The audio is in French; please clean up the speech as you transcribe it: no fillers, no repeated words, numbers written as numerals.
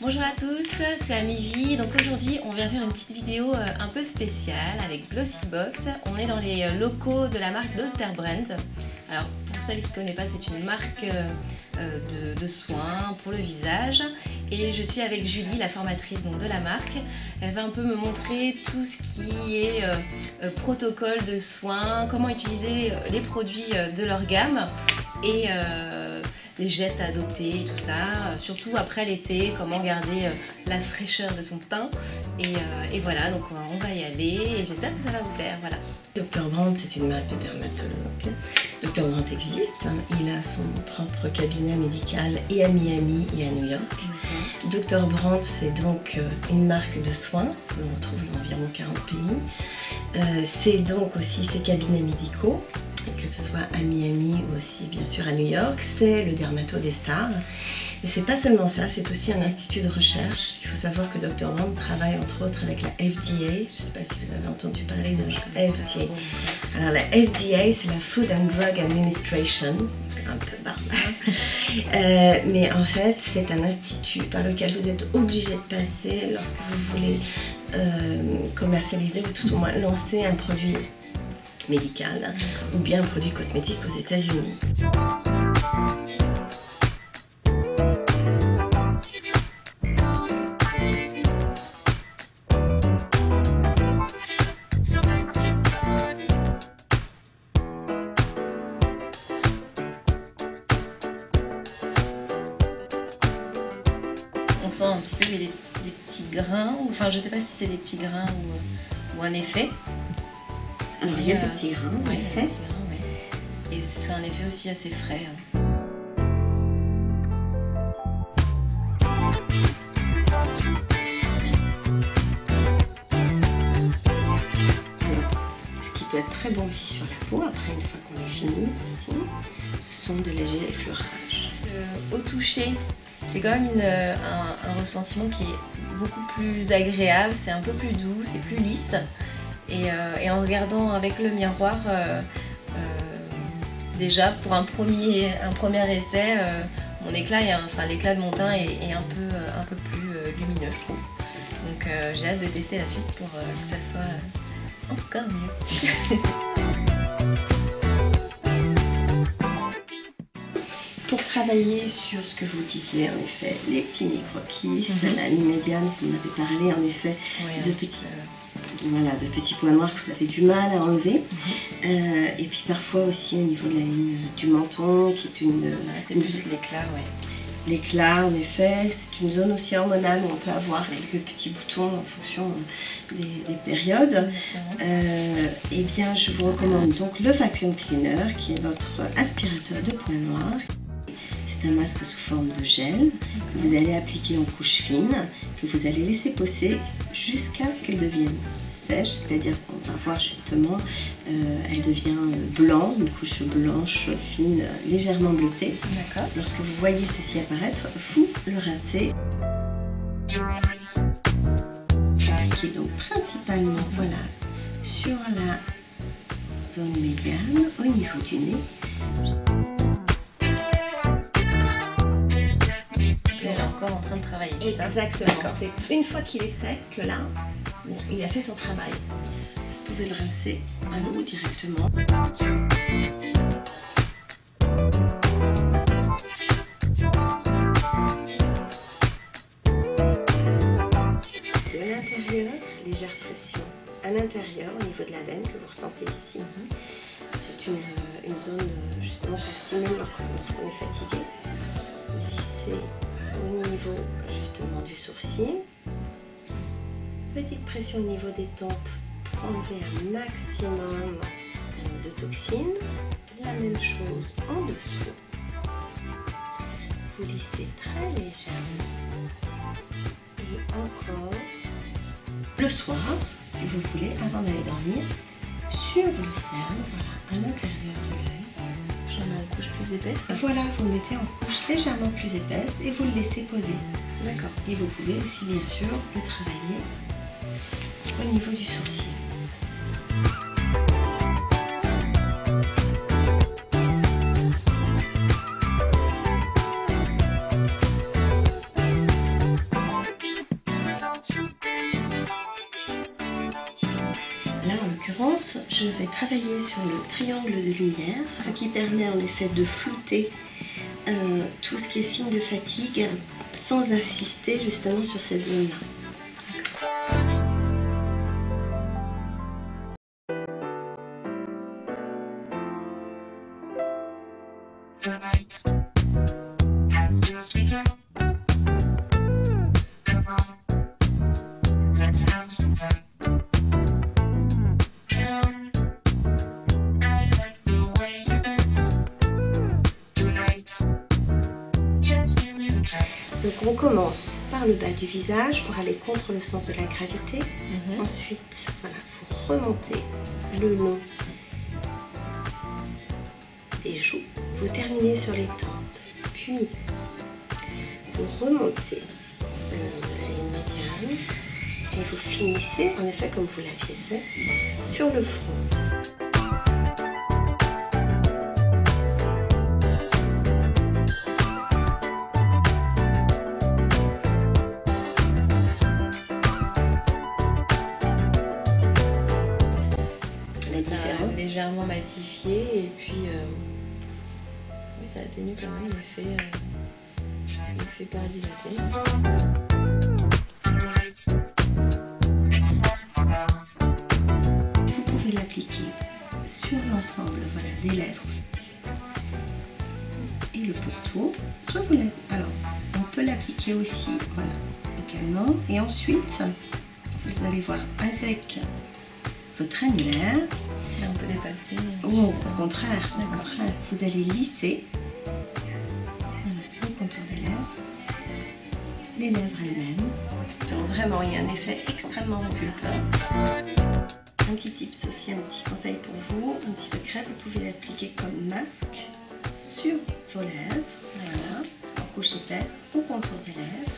Bonjour à tous, c'est Amivie. Donc aujourd'hui on vient faire une petite vidéo un peu spéciale avec Glossybox. On est dans les locaux de la marque Dr. Brandt. Alors pour celles qui ne connaissent pas, c'est une marque de soins pour le visage. Et je suis avec Julie, la formatrice donc, de la marque. Elle va un peu me montrer tout ce qui est protocole de soins, comment utiliser les produits de leur gamme et les gestes à adopter, tout ça, surtout après l'été, comment garder la fraîcheur de son teint. Et voilà, donc on va y aller et j'espère que ça va vous plaire. Voilà. Dr. Brandt, c'est une marque de dermatologue. Dr. Brandt existe, il a son propre cabinet médical et à Miami et à New York. Dr. Brandt, c'est donc une marque de soins que l'on retrouve dans environ 40 pays. C'est donc aussi ses cabinets médicaux, que ce soit à Miami ou aussi bien sûr à New York. C'est le Dermato des stars. Et c'est pas seulement ça, c'est aussi un institut de recherche. Il faut savoir que Dr. Brandt travaille entre autres avec la FDA. Je ne sais pas si vous avez entendu parler de la FDA. Alors la FDA, c'est la Food and Drug Administration. C'est un peu barbare. Mais en fait, c'est un institut par lequel vous êtes obligé de passer lorsque vous voulez commercialiser ou tout au moins lancer un produit médical ou bien un produit cosmétique aux États-Unis. On sent un petit peu des petits grains, enfin je sais pas si c'est des petits grains ou un effet. Alors il y a des petits grains, en effet. Des petits grains, ouais. Et c'est un effet aussi assez frais. Ce qui peut être très bon aussi sur la peau, après une fois qu'on est fini, ce sont de légers effleurages. Au toucher, j'ai quand même un ressentiment qui est beaucoup plus agréable, c'est un peu plus doux, c'est plus lisse. Et en regardant avec le miroir, déjà pour un premier essai, mon éclat, l'éclat de mon teint est un peu plus lumineux, je trouve. Donc j'ai hâte de tester la suite pour que ça soit encore mieux. Pour travailler sur ce que vous disiez, en effet, les petits micro-kystes, la ligne médiane, vous m'avez parlé en effet de petits points noirs que vous avez du mal à enlever. Et puis parfois aussi au niveau de la ligne du menton, qui est c'est plus l'éclat, ouais. L'éclat, en effet, c'est une zone aussi hormonale où on peut avoir quelques petits boutons en fonction des périodes. Eh bien, je vous recommande donc le Vacuum Cleaner, qui est notre aspirateur de points noirs. C'est un masque sous forme de gel que vous allez appliquer en couche fine, que vous allez laisser poser jusqu'à ce qu'elle devienne sèche, c'est-à-dire qu'on va voir justement, elle devient blanc, une couche blanche fine, légèrement bleutée. Lorsque vous voyez ceci apparaître, vous le rincez. Appliquez donc principalement voilà, sur la zone médiane, au niveau du nez. Elle est encore en train de travailler. Exactement. C'est une fois qu'il est sec que là, bon, il a fait son travail. Vous pouvez le rincer à l'eau directement. De l'intérieur, légère pression à l'intérieur, au niveau de la veine que vous ressentez ici. C'est une zone justement qu'on stimule lorsqu'on est fatigué. Vissez au niveau justement du sourcil. Petite pression au niveau des tempes pour enlever un maximum de toxines. La même chose en dessous. Vous lissez très légèrement. Et encore le soir, si vous voulez, avant d'aller dormir, sur le cerne, voilà, à l'intérieur de l'œil. Je mets en couche plus épaisse. Voilà, vous le mettez en couche légèrement plus épaisse et vous le laissez poser. D'accord. Et vous pouvez aussi bien sûr le travailler au niveau du sourcil. je vais travailler sur le triangle de lumière, ce qui permet en effet de flouter tout ce qui est signe de fatigue sans insister justement sur cette zone-là. Donc on commence par le bas du visage pour aller contre le sens de la gravité. Ensuite, voilà, vous remontez le long des joues. Vous terminez sur les tempes. Puis, vous remontez le long de la ligne médiane. Et vous finissez, en effet, comme vous l'aviez fait, sur le front. Légèrement matifié et puis oui, ça atténue quand même l'effet peur dilaté. Vous pouvez l'appliquer sur l'ensemble, voilà, des lèvres et le pourtour. Soit vous l'avez, alors on peut l'appliquer aussi, voilà, localement, et ensuite vous allez voir avec votre annulaire. Là, on peut dépasser. Oh, au contraire, vous allez lisser le contour des lèvres, les lèvres elles-mêmes. Donc vraiment, il y a un effet extrêmement repulpeur. Un petit tips aussi, un petit conseil pour vous, un petit secret, vous pouvez l'appliquer comme masque sur vos lèvres, voilà, en couche épaisse, au contour des lèvres.